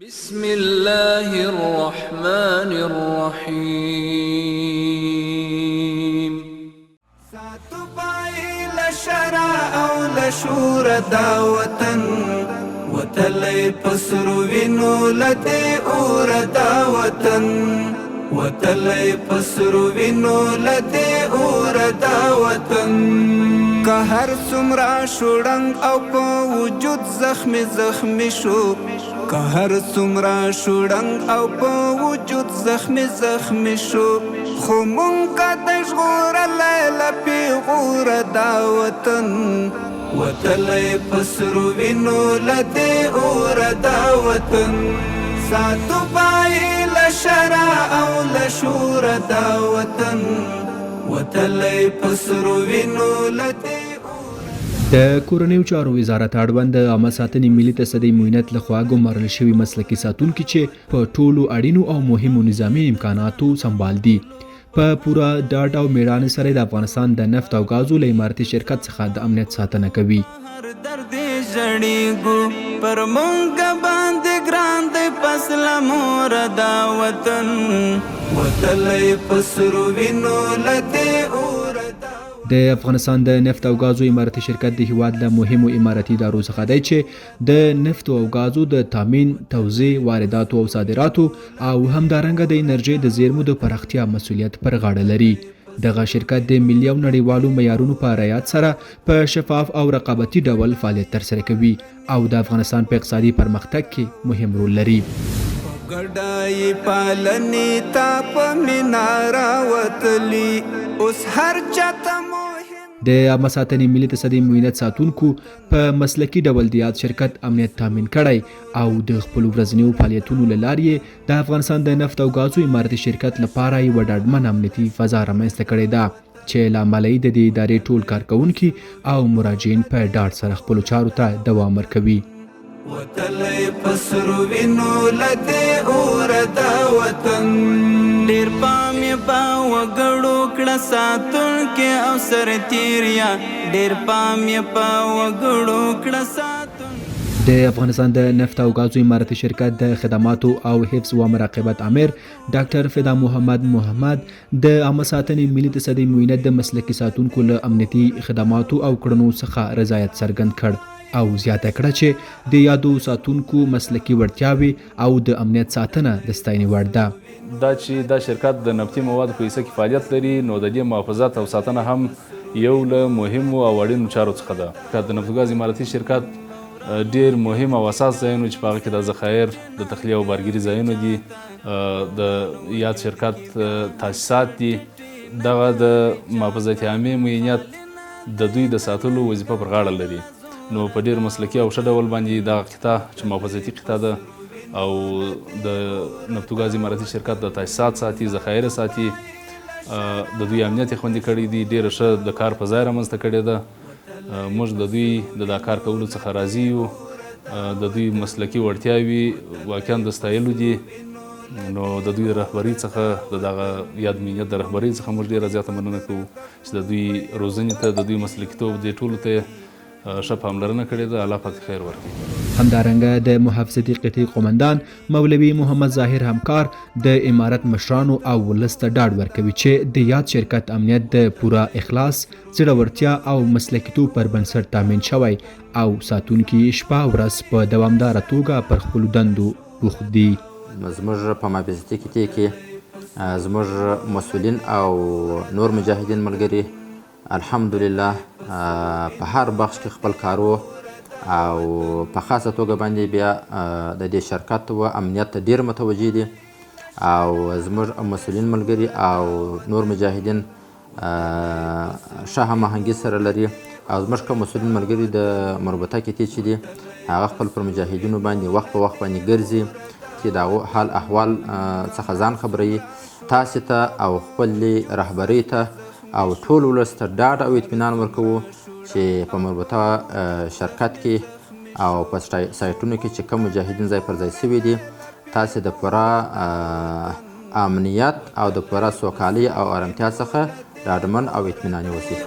بسم الله الرحمن الرحيم ساتو پای لشرا او لشور دا وطن وتلی پسرو وینو لده اور دا وطن وتلی پسرو وینو لده اور دا وطن که هر سمرا شوڑنگ او پا وجود زخمی شو که هر سمرا شوڑنگ او پا وجود زخمی شو خو مونگا دشغور لیلا پی غور دا وطن وتلی پسرو وینو لده اور دا وطن ساتو پای لشرا او لشور دا وطن وتلی پسرو وینو لده د کورنیو چارو وزارت اړوند د عامه ساتنې ملي تصدۍ معاینت لخوا ګمارل شوي مسلکي ساتونکي چې په ټولو اړینو او مهمو نظامي امکاناتو سمبال دي په پوره ډاډ او میړانې سره د افغانستان د نفت او ګازو له امارتي شرکت څخه د امنیت ساتنه کوي. هر درد ژړېږو پر مونږ باندې ګران دی فصله مور دا وطن وتلی پسرو وینو لدې اور دا د افغانستان د نفت او ګازو امارتي شرکت د هیواد له مهمو امارتي ادارو څخه دی چې د نفت او ګازو د تامین، توزیع، وارداتو او صادراتو او همدارنګه د انرژۍ د زیرمو د پراختیا مسؤلیت پر غاړه لري. دغه شرکت د ملي او نړیوالو معیارونو په رعایت سره په شفاف او رقابتي ډول فعالیت ترسره کوي او د افغانستان په اقتصادي پرمختګ کې مهم رول لري. ګډای پالنې تا په منارا وتلی اوس هر چاته د عامه ساتنې ملي تصدۍ معاینت ساتونکو په مسلکي ډول د یاد شرکت امنیت تامین کړی او د خپلو ورځنیو فعالیتونو له لارې د افغانستان د نفت او ګازو امارتي شرکت لپاره یوه ډاډمن امنیتي فضا رامنځته کړې ده چې له امله یې د دې ادارې ټول کارکوونکي او مراجعین په ډاډ سره خپلو چارو ته دوام ورکوي. وتلی پسرو وینو لدې اور دا وطن ډېر پام یې په وګړو کړه ساتونکي او سرتیریا ډېر پام یې په وګړو کړه ساتونکي. د افغانستان د نفت او ګازو امارتي شرکت د خدماتو او حفظ و مراقبت امیر ډاکټر فدا محمد د عامه ساتنې ملي تصدۍ معاینت د مسلکي ساتونکو له امنیتي خدماتو او کړنو څخه رضایت څرګند کړ او زیاته کړه چې د یادو ساتونکو مسلکي وړتیاوې او د امنیت ساتنه د ستاینې وړ ده. دا چې دا شرکت د نفتي موادو په حصه کې فعالیت لري نو د دې محافظت او ساتنه هم یو له مهمو او اړینو چارو څخه ده. د نفت او ګاز امارتي شرکت ډېر مهم او اساس ځایونه چې په هغه کې د ذخایر د تخلیه او بارګیري ځایونه دي د یاد شرکت تاسیسات دي. دغه د محافظت عامې معاینت د دوی د ساتلو وظیفه پر غاړه لري نو په ډېر مسلکي او ښه ډول باندې دغه قطاع چې محافظتي قطاع ده او د نفت او ګاز امارتي شرکت د تاسیسات ساتي، ذخایر ساتي، د دوی امنیت یې خوندي کړی دی، ډېره ښه د کار فضا یې رامنځته کړې ده. موږ د دوی د دا کار کولو څخه راضي یو. د دوی مسلکي وړتیاوې واقعا د ستایلو دي نو د دوی رهبرۍ څخه د دغه یاد معاینت د رهبرۍ څخه موږ ډېره زیاته مننه کوو چې د دوی روزنې ته د دوی مسلکیتوب دې ټولو ته ښه پاملرنه کړې ده. الله پاک خیر ورکړي. همدارنګه د محافظتي قطعې قومندان مولوي محمد ظاهر همکار د امارت مشرانو او ولس ته ډاډ ورکوي چې د یاد شرکت امنیت د پوره اخلاص، زړورتیا او مسلکیتوب پر بنسټ تامین شوی او ساتونکي شپه ورځ په دوامداره توګه پر خپلو دندو بوخت دي. زموږ په محافظتي قطعې کې زموږ مسؤلین او نور مجاهدین ملګري الحمدلله په هر بخش کې خپل کارو او په خاصه توګه باندې بیا د دې شرکت و امنیت ته ډېر متوجه دي او زموږ مسؤلین ملګري او نور مجاهدین ښه هماهنګي سره لري او زموږ کوم مسؤلین ملګري د مربوطه قطعې چې دي هغه خپل پر مجاهدینو باندې وخت په وخت باندې ګرځي چې د هغو حال احوال څخه ځان خبروي. تاسې ته او خپلې رهبرۍ ته او ټول ولس ته ډاډ او اطمینان ورکوو چې په مربوطه شرکت کې او په سایټونو کې چې کوم مجاهدین ځای پر ځای سوي دي تاسې د پوره امنیت او د پوره سوکالۍ او ارامتیا څخه ډاډمن او اطمیناني اوسئ.